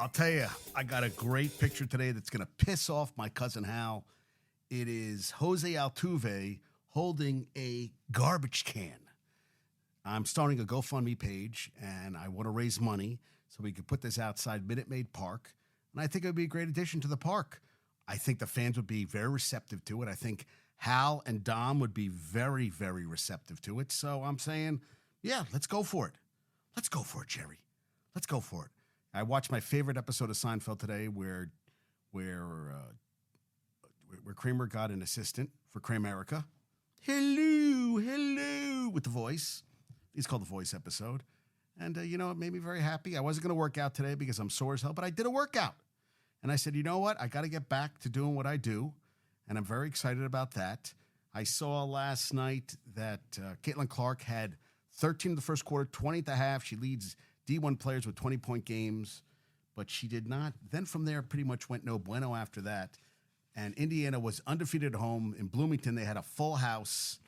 I'll tell you, I got a great picture today that's going to piss off my cousin Hal. It is Jose Altuve holding a garbage can. I'm starting a GoFundMe page, and I want to raise money so we can put this outside Minute Maid Park. And I think it would be a great addition to the park. I think the fans would be very receptive to it. I think Hal and Dom would be very, very receptive to it. So I'm saying, yeah, let's go for it. Let's go for it, Jerry. Let's go for it. I watched my favorite episode of Seinfeld today where Kramer got an assistant for Kramerica. Hello, with the voice. It's called the voice episode. And, it made me very happy. I wasn't going to work out today because I'm sore as hell, but I did a workout. And I said, you know what? I got to get back to doing what I do. And I'm very excited about that. I saw last night that Caitlin Clark had 13 in the first quarter, 20 at the half. She leads D1 players with 20-point games, but she did not. Then from there, pretty much went no bueno after that. And Indiana was undefeated at home. In Bloomington, they had a full house.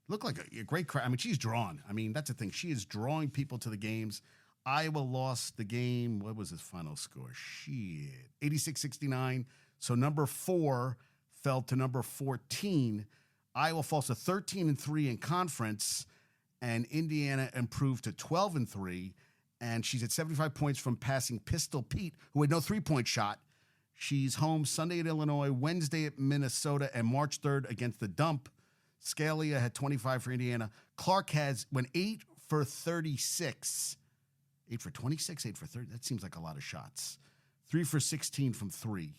Looked like a great crowd. I mean, she's drawn. I mean, that's the thing. She is drawing people to the games. Iowa lost the game. What was his final score? Shit. 86-69. So number 4 fell to number 14. Iowa falls to 13-3 in conference, and Indiana improved to 12-3. And she's at 75 points from passing Pistol Pete, who had no three-point shot. She's home Sunday at Illinois, Wednesday at Minnesota, and March 3rd against the Dump. Scalia had 25 for Indiana. Clark went 8 for 36. 8 for 26, 8 for 30. That seems like a lot of shots. 3 for 16 from 3.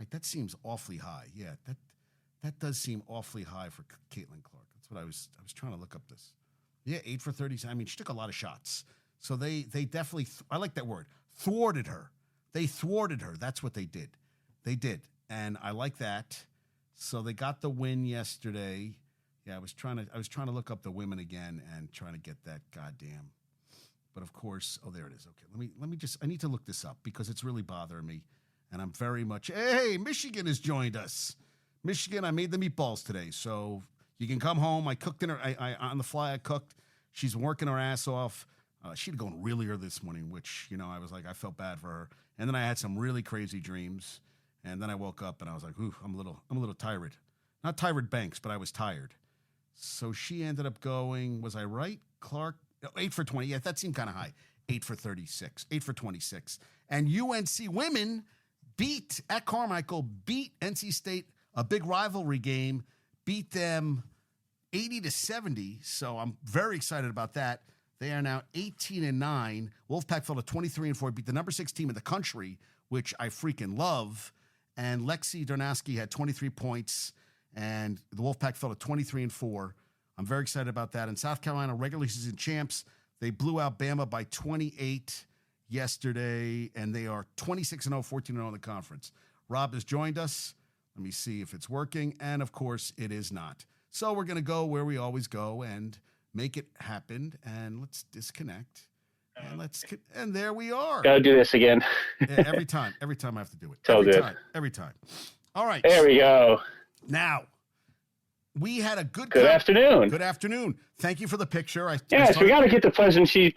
Like, that seems awfully high. Yeah, that does seem awfully high for Caitlin Clark. That's what I was trying to look up this. Yeah, 8 for 30. I mean, she took a lot of shots. So they definitely, I like that word, thwarted her. They thwarted her. That's what they did. They did. And I like that. So they got the win yesterday. Yeah, I was trying to look up the women again and trying to get that goddamn. But of course, there it is. Okay, let me I need to look this up because it's really bothering me. And I'm very much, hey, Michigan has joined us. Michigan, I made the meatballs today. So you can come home. I cooked dinner. I on the fly, I cooked. She's working her ass off. She'd gone really early this morning, which, I was like, I felt bad for her. And then I had some really crazy dreams. And then I woke up and I was like, ooh, I'm a little tired. Not Tyra Banks, but I was tired. So she ended up going, was I right? Clark, 8 for 20. Yeah, that seemed kind of high. 8 for 36, 8 for 26. And UNC women at Carmichael, beat NC State, a big rivalry game, beat them 80-70. So I'm very excited about that. They are now 18-9. Wolfpack fell to 23-4, beat the number 6 team in the country, which I freaking love. And Lexi Donowski had 23 points, and the Wolfpack fell to 23-4. I'm very excited about that. And South Carolina, regular season champs, they blew out Bama by 28 yesterday, and they are 26-0, 14-0 in the conference. Rob has joined us. Let me see if it's working. And, of course, it is not. So we're going to go where we always go and make it happen. And let's disconnect. And there we are. Gotta do this again. Yeah, every time I have to do it. So good. Every time. All right. There we go. Now, we had a good afternoon. Good afternoon. Thank you for the picture. Yes, we got to get the pleasantries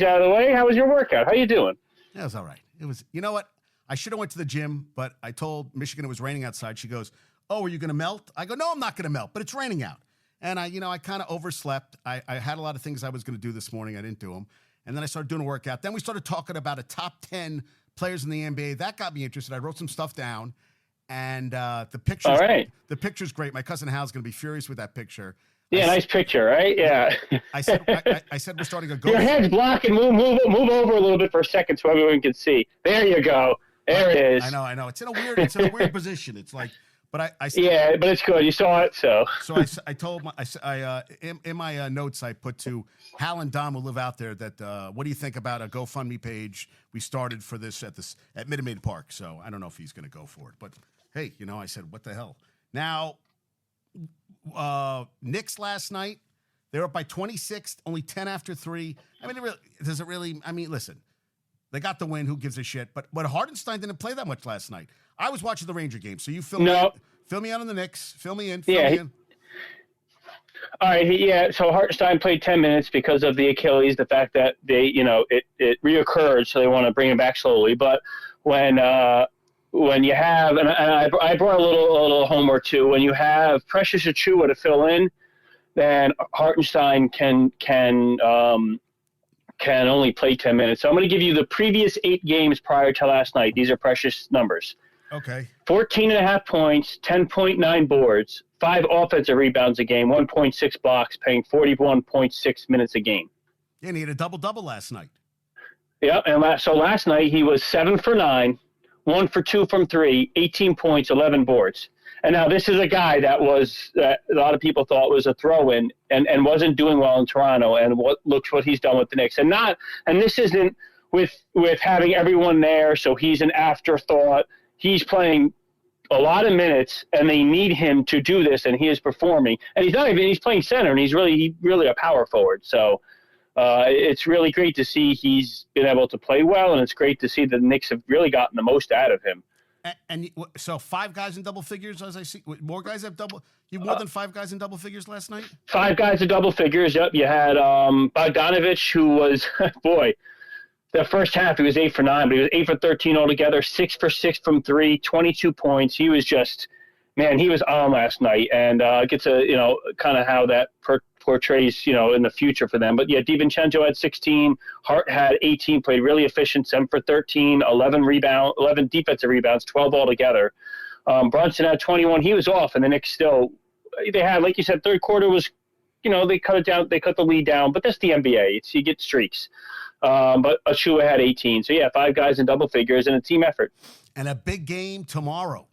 out of the way. How was your workout? How you doing? It was all right. It was, you know what? I should have went to the gym, but I told Michigan it was raining outside. She goes, oh, are you going to melt? I go, no, I'm not going to melt, but it's raining out. And I kind of overslept. I had a lot of things I was going to do this morning. I didn't do them. And then I started doing a workout. Then we started talking about a top 10 players in the NBA. That got me interested. I wrote some stuff down. And the picture's great. My cousin Hal's going to be furious with that picture. Yeah, nice picture, right? Yeah. I said we're starting a go. Your head's blocking. Move over a little bit for a second so everyone can see. There you go. There it is. I know. It's in a weird position. It's like, but I said, yeah, but it's good. You saw it, so. So I told in my notes I put to Hal and Dom who live out there that what do you think about a GoFundMe page we started for this at Minute Maid Park? So I don't know if he's going to go for it, but hey, I said what the hell. Now, Knicks last night they were up by 26, only 10 after 3. I mean, does it really? I mean, listen, they got the win. Who gives a shit? But Hardenstein didn't play that much last night. I was watching the Ranger game, so you fill me out on the Knicks. Fill me in. All right, yeah. So Hartenstein played 10 minutes because of the Achilles, the fact that it reoccurred, so they want to bring him back slowly. But when when you have, and I brought a little homework too. When you have Precious Achua to fill in, then Hartenstein can only play 10 minutes. So I'm going to give you the previous 8 games prior to last night. These are Precious numbers. Okay. 14.5 points, 10.9 boards, 5 offensive rebounds a game, 1.6 blocks, playing 41.6 minutes a game. Yeah, and he had a double-double last night. Yep, and so last night he was 7 for 9, 1 for 2 from 3, 18 points, 11 boards. And now this is a guy that a lot of people thought was a throw-in and wasn't doing well in Toronto, and look what he's done with the Knicks. And this isn't with having everyone there, so he's an afterthought. He's playing a lot of minutes, and they need him to do this, and he is performing. And he's playing center, and he's really a power forward. So it's really great to see he's been able to play well, and it's great to see the Knicks have really gotten the most out of him. And so 5 guys in double figures, as I see. More guys have double. You have more than 5 guys in double figures last night? 5 guys in double figures, yep. You had Bogdanovich, who was, boy, the first half he was 8 for 9, but he was 8 for 13 altogether, 6 for 6 from 3, 22 points. He was just, man, he was on last night, and gets kind of how that portrays, in the future for them. But yeah, DiVincenzo had 16, Hart had 18, played really efficient, 7 for 13, 11 defensive rebounds, 12 altogether. Brunson had 21. He was off, and the Knicks still, they had, like you said, third quarter was, they cut it down, they cut the lead down, but that's the NBA. You get streaks. But Achua had 18. So yeah, 5 guys in double figures and a team effort. And a big game tomorrow.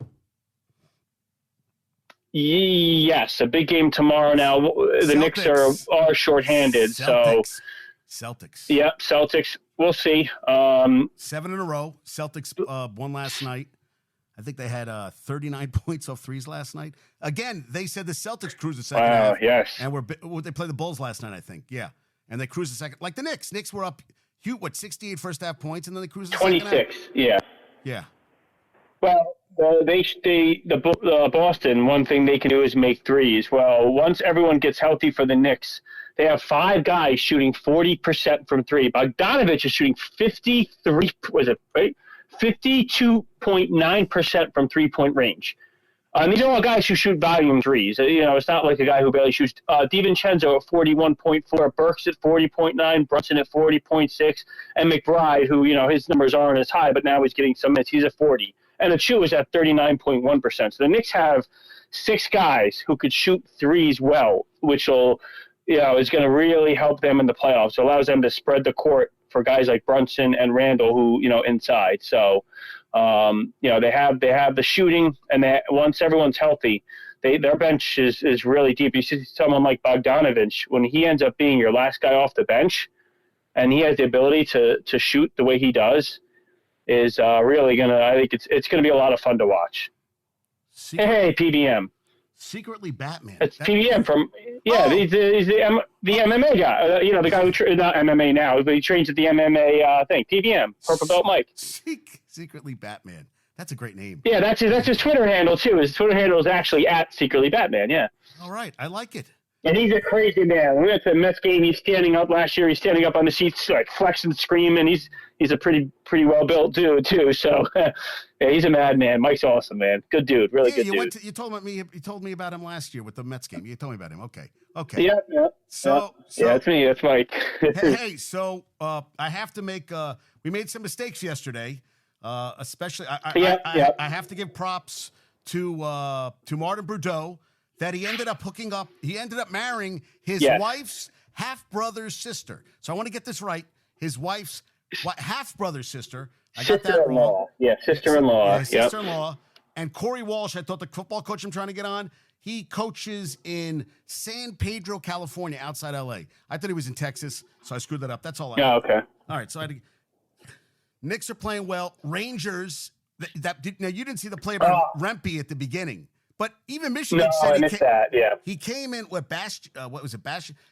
Yes, a big game tomorrow. Now the Knicks are shorthanded, Celtics. Yep, Celtics. We'll see. 7 in a row. Celtics won last night. I think they had 39 points off threes last night. Again, they said the Celtics cruised the second half. Yes. And they played the Bulls last night, I think. Yeah. And they cruised the second. Like the Knicks. Knicks were up, 68 first half points, and then they cruised the 26, second half. yeah. Yeah. Well, the Boston, one thing they can do is make threes. Well, once everyone gets healthy for the Knicks, they have 5 guys shooting 40% from 3. Bogdanovich is shooting 52.9% from 3-point range. These are all guys who shoot volume threes. It's not like a guy who barely shoots. DiVincenzo at 41.4, Burks at 40.9, Brunson at 40.6, and McBride, who, his numbers aren't as high, but now he's getting some minutes. He's at 40. And Achua is at 39.1%. So the Knicks have 6 guys who could shoot threes well, which will, is going to really help them in the playoffs. It allows them to spread the court for guys like Brunson and Randall, who, inside. So, they have the shooting, and once everyone's healthy, their bench is really deep. You see someone like Bogdanovich, when he ends up being your last guy off the bench, and he has the ability to shoot the way he does, is really I think it's gonna be a lot of fun to watch. Hey, PBM. Secretly Batman. It's PBM from he's the MMA guy. The guy who not MMA now, but he trains at the MMA thing. PBM, Purple Belt Mike. Secretly Batman. That's a great name. Yeah, that's his Twitter handle too. His Twitter handle is actually at Secretly Batman. Yeah. All right, I like it. And he's a crazy man. We went to the Mets game. He's standing up last year. He's standing up on the seats, like flexing, screaming. He's a pretty well built dude too. So yeah, he's a madman. Mike's awesome, man. Good dude. Really good dude. You told me about him last year with the Mets game. You told me about him. Okay. Yeah. So that's me. That's Mike. hey, so I have to make. We made some mistakes yesterday. Especially, I have to give props to Martin Brodeur. That he ended up marrying his wife's half-brother's sister. So I want to get this right. His wife's half-brother's sister. I got that wrong. Yeah, sister-in-law. Yeah, sister-in-law. And Corey Walsh, I thought the football coach I'm trying to get on, he coaches in San Pedro, California, outside L.A. I thought he was in Texas, so I screwed that up. That's all I know. Okay. All right, so I had to... Knicks are playing well. Rangers, now you didn't see the play by Rempe at the beginning. But even Michigan said he came in with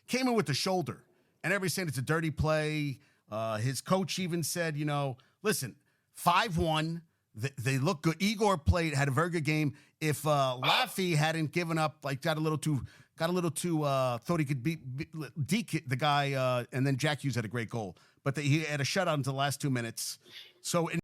came in with the shoulder, and everybody's saying it's a dirty play. His coach even said, listen, 5-1, they look good. Igor had a very good game. If Laffy hadn't given up, got a little too got a little too thought he could beat Deke, the guy, and then Jack Hughes had a great goal, but he had a shutout into the last 2 minutes. So in